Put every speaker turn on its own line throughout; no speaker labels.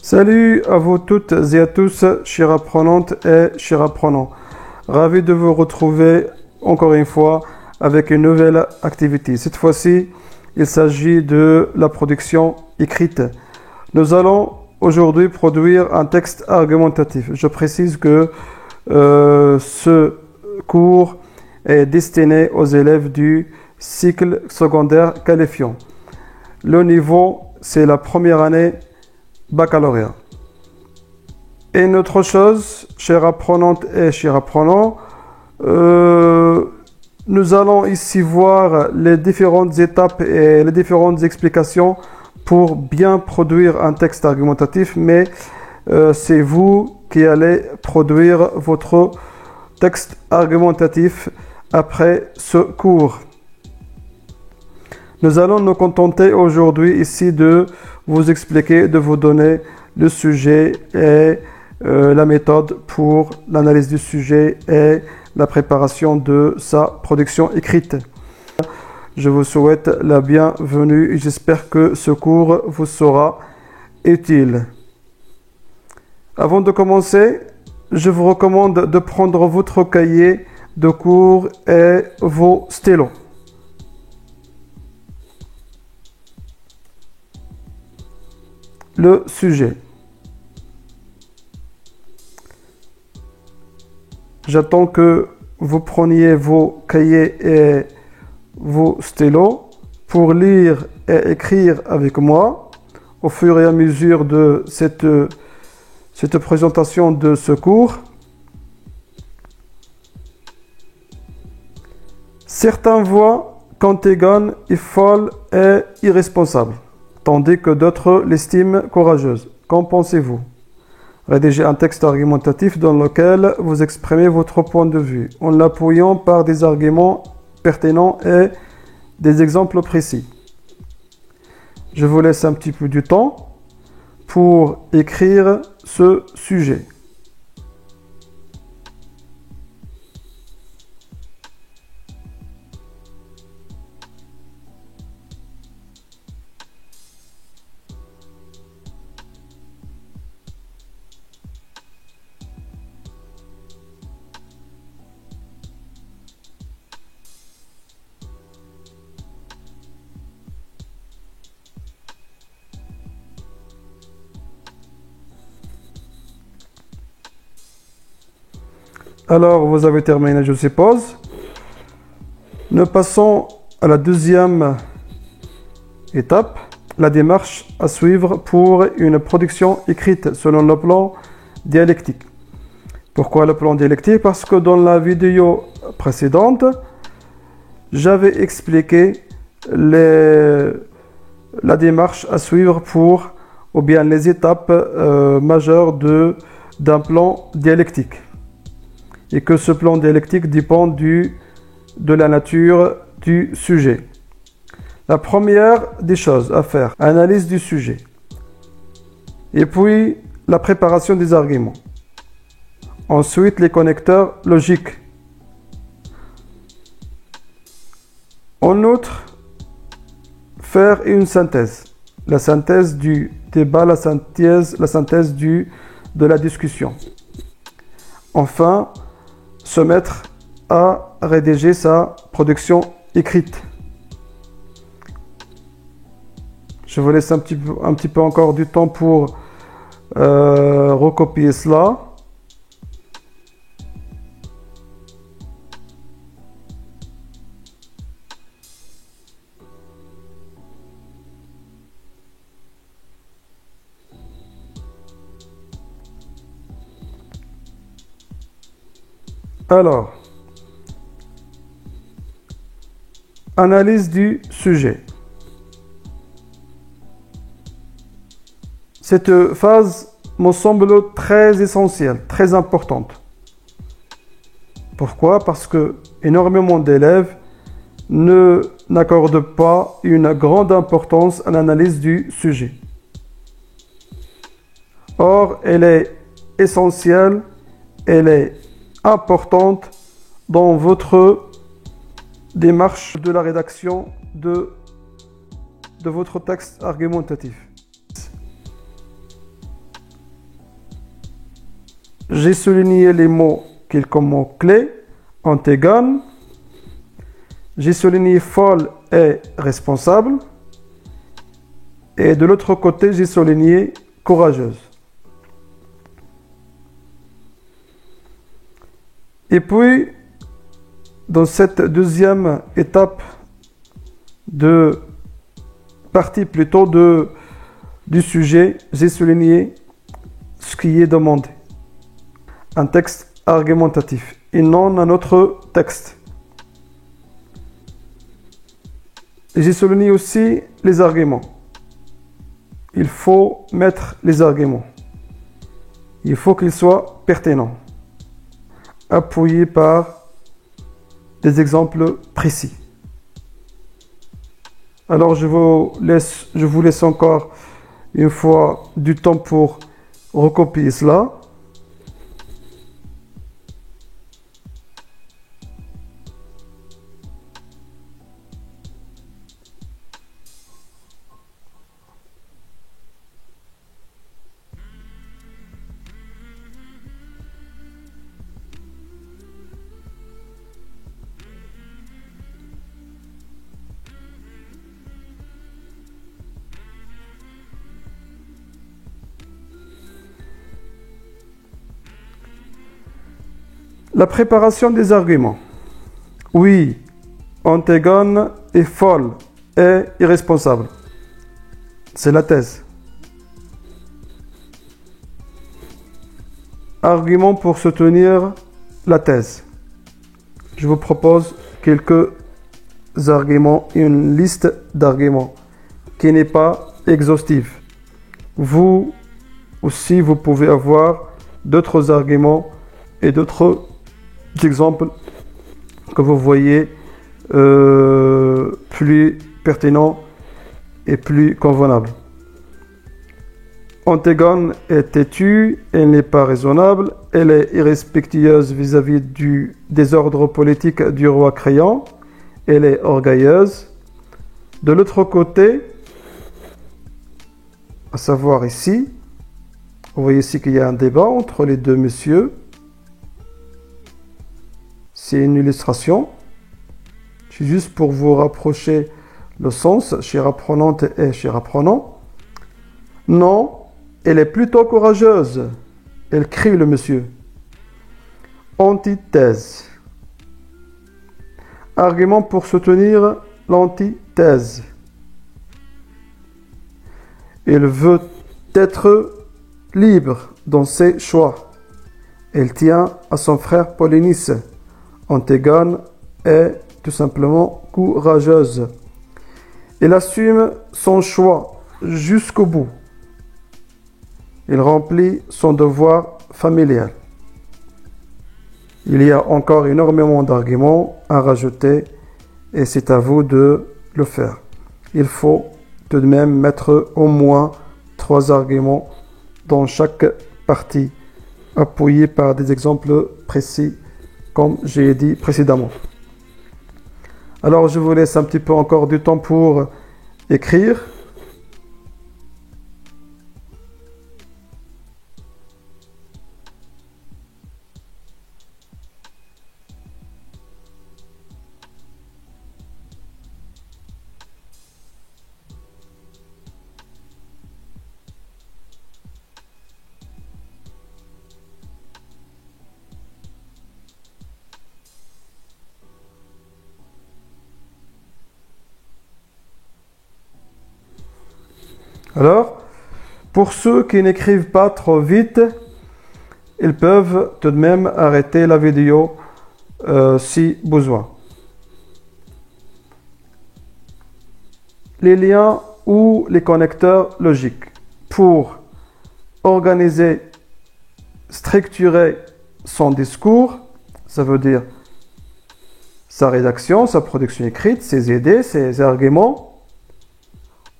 Salut à vous toutes et à tous, chères apprenantes et chers apprenants. Ravi de vous retrouver encore une fois avec une nouvelle activité. Cette fois-ci, il s'agit de la production écrite. Nous allons aujourd'hui produire un texte argumentatif. Je précise que ce cours est destiné aux élèves du cycle secondaire qualifiant. Le niveau, c'est la première année baccalauréat. Et une autre chose, chères apprenantes et chers apprenants, nous allons ici voir les différentes étapes et les différentes explications pour bien produire un texte argumentatif, mais c'est vous qui allez produire votre texte argumentatif après ce cours. Nous allons nous contenter aujourd'hui ici de vous expliquer, de vous donner le sujet et la méthode pour l'analyse du sujet et la préparation de sa production écrite. Je vous souhaite la bienvenue et j'espère que ce cours vous sera utile. Avant de commencer, je vous recommande de prendre votre cahier de cours et vos stylos. Le sujet. J'attends que vous preniez vos cahiers et vos stylos pour lire et écrire avec moi au fur et à mesure de cette présentation de ce cours. Certains voient qu'Antigone est folle et irresponsable, tandis que d'autres l'estiment courageuse. Qu'en pensez-vous? Rédigez un texte argumentatif dans lequel vous exprimez votre point de vue, en l'appuyant par des arguments pertinents et des exemples précis. Je vous laisse un petit peu du temps pour écrire ce sujet. Alors, vous avez terminé, je suppose. Nous passons à la deuxième étape, la démarche à suivre pour une production écrite selon le plan dialectique. Pourquoi le plan dialectique? Parce que dans la vidéo précédente, j'avais expliqué la démarche à suivre ou bien les étapes majeures d'un plan dialectique. Et que ce plan dialectique dépend de la nature du sujet. La première des choses à faire, analyse du sujet. Et puis, la préparation des arguments. Ensuite, les connecteurs logiques. En outre, faire une synthèse. La synthèse du débat, la synthèse de la discussion. Enfin, se mettre à rédiger sa production écrite. Je vous laisse un petit peu encore du temps pour recopier cela. Alors, analyse du sujet. Cette phase me semble très essentielle, très importante. Pourquoi? Parce que énormément d'élèves n'accordent pas une grande importance à l'analyse du sujet. Or, elle est essentielle, elle est importante dans votre démarche de la rédaction de votre texte argumentatif. j'ai souligné les mots quelques mots clés. Antigone. J'ai souligné folle et responsable. Et de l'autre côté, j'ai souligné courageuse. Et puis, dans cette deuxième étape de partie plutôt du sujet, j'ai souligné ce qui est demandé. Un texte argumentatif et non un autre texte. Et j'ai souligné aussi les arguments. Il faut mettre les arguments. Il faut qu'ils soient pertinents, appuyés par des exemples précis. Alors je vous laisse encore une fois du temps pour recopier cela. La préparation des arguments. Oui, Antigone est folle et irresponsable. C'est la thèse. Arguments pour soutenir la thèse. Je vous propose quelques arguments, une liste d'arguments qui n'est pas exhaustive. Vous aussi, vous pouvez avoir d'autres arguments et d'autres exemples que vous voyez plus pertinents et plus convenables. Antigone est têtue, elle n'est pas raisonnable, elle est irrespectueuse vis-à-vis du désordre politique du roi Créon, elle est orgueilleuse. De l'autre côté, à savoir ici, vous voyez ici qu'il y a un débat entre les deux messieurs. C'est une illustration. C'est juste pour vous rapprocher le sens, chair apprenante et chair apprenant. Non, elle est plutôt courageuse. Elle crie le monsieur. Antithèse. Argument pour soutenir l'antithèse. Elle veut être libre dans ses choix. Elle tient à son frère Polynice. Antigone est tout simplement courageuse. Elle assume son choix jusqu'au bout. Elle remplit son devoir familial. Il y a encore énormément d'arguments à rajouter et c'est à vous de le faire. Il faut tout de même mettre au moins 3 arguments dans chaque partie, appuyés par des exemples précis, comme j'ai dit précédemment. Alors, je vous laisse un petit peu encore du temps pour écrire. Alors, pour ceux qui n'écrivent pas trop vite, ils peuvent tout de même arrêter la vidéo si besoin. Les liens ou les connecteurs logiques pour organiser, structurer son discours, ça veut dire sa rédaction, sa production écrite, ses idées, ses arguments.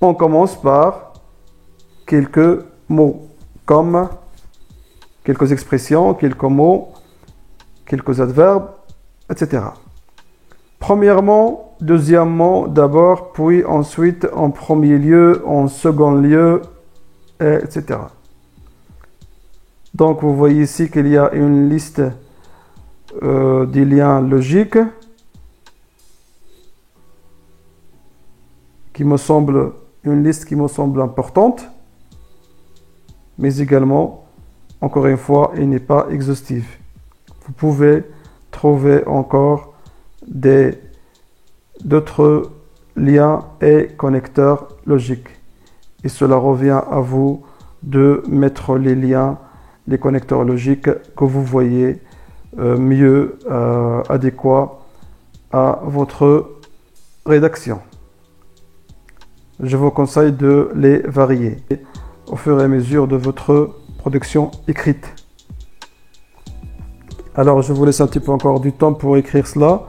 On commence par quelques mots, comme quelques expressions, quelques mots, quelques adverbes, etc. Premièrement, deuxièmement, d'abord, puis ensuite, en premier lieu, en second lieu, etc. Donc vous voyez ici qu'il y a une liste des liens logiques qui me semble une liste qui me semble importante, mais également, encore une fois, elle n'est pas exhaustive. Vous pouvez trouver encore d'autres liens et connecteurs logiques. Et cela revient à vous de mettre les liens, les connecteurs logiques que vous voyez mieux adéquats à votre rédaction. Je vous conseille de les varier au fur et à mesure de votre production écrite. Alors je vous laisse un petit peu encore du temps pour écrire cela.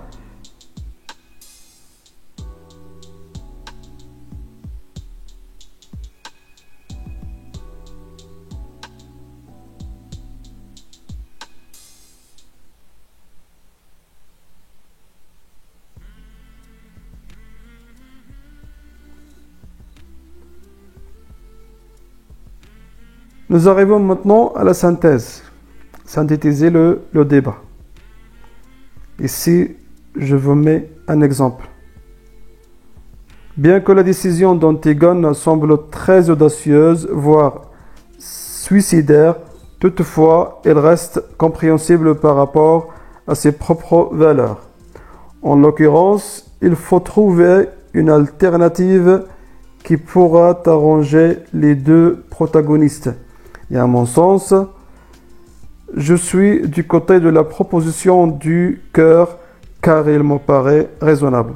Nous arrivons maintenant à la synthèse, synthétiser le débat. Ici, je vous mets un exemple. Bien que la décision d'Antigone semble très audacieuse, voire suicidaire, toutefois, elle reste compréhensible par rapport à ses propres valeurs. En l'occurrence, il faut trouver une alternative qui pourra arranger les deux protagonistes. Et à mon sens, je suis du côté de la proposition du cœur car il me paraît raisonnable.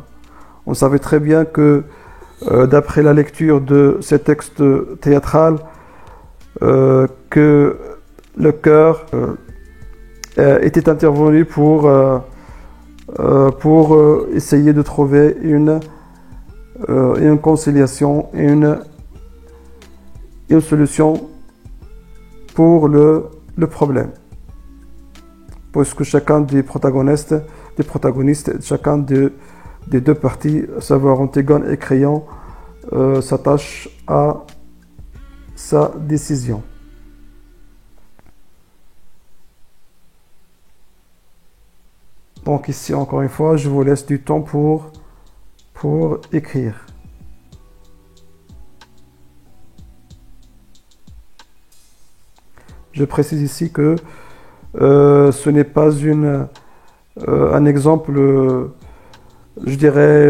On savait très bien que d'après la lecture de ces textes théâtrales, que le cœur était intervenu pour essayer de trouver une conciliation et une solution pour le problème. Puisque chacun des protagonistes, chacun des deux parties, à savoir Antigone et Créon, s'attache à sa décision. Donc ici, encore une fois, je vous laisse du temps pour écrire. Je précise ici que ce n'est pas un exemple, je dirais,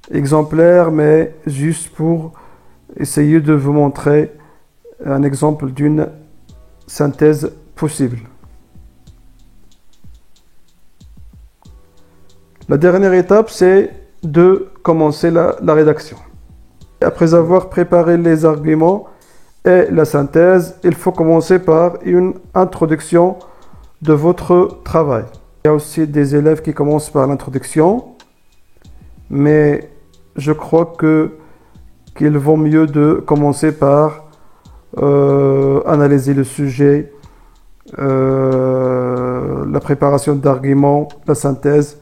exemplaire, mais juste pour essayer de vous montrer un exemple d'une synthèse possible. La dernière étape, c'est de commencer la rédaction. Après avoir préparé les arguments et la synthèse, il faut commencer par une introduction de votre travail. Il y a aussi des élèves qui commencent par l'introduction, mais je crois qu'il vaut mieux de commencer par analyser le sujet, la préparation d'arguments, la synthèse,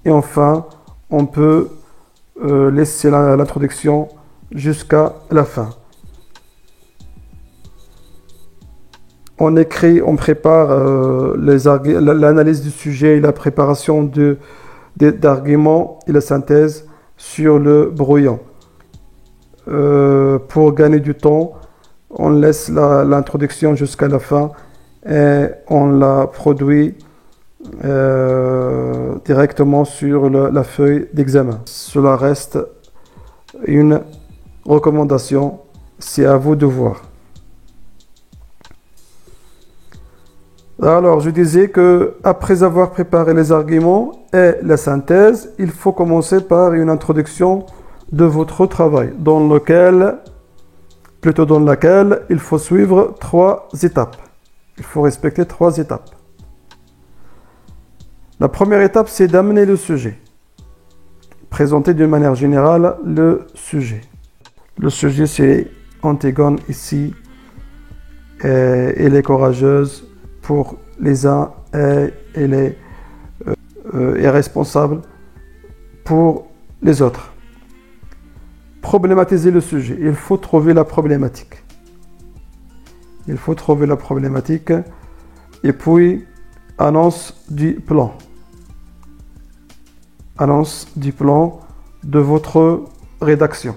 et enfin, on peut laisser l'introduction jusqu'à la fin. On écrit, on prépare l'analyse du sujet et la préparation d'arguments et la synthèse sur le brouillon. Pour gagner du temps, on laisse l'introduction jusqu'à la fin et on la produit directement sur la feuille d'examen. Cela reste une recommandation, c'est à vous de voir. Alors, je disais que après avoir préparé les arguments et la synthèse, il faut commencer par une introduction de votre travail, dans laquelle il faut suivre 3 étapes. Il faut respecter 3 étapes. La première étape, c'est d'amener le sujet. Présenter d'une manière générale le sujet. Le sujet, c'est Antigone ici. Elle est courageuse pour les uns et elle est responsable pour les autres. Problématiser le sujet. Il faut trouver la problématique. Il faut trouver la problématique. Et puis, annonce du plan. Annonce du plan de votre rédaction.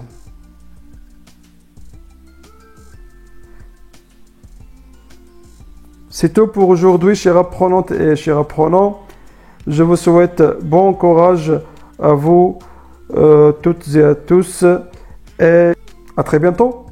C'est tout pour aujourd'hui, chers apprenantes et chers apprenants. Je vous souhaite bon courage à vous toutes et à tous et à très bientôt.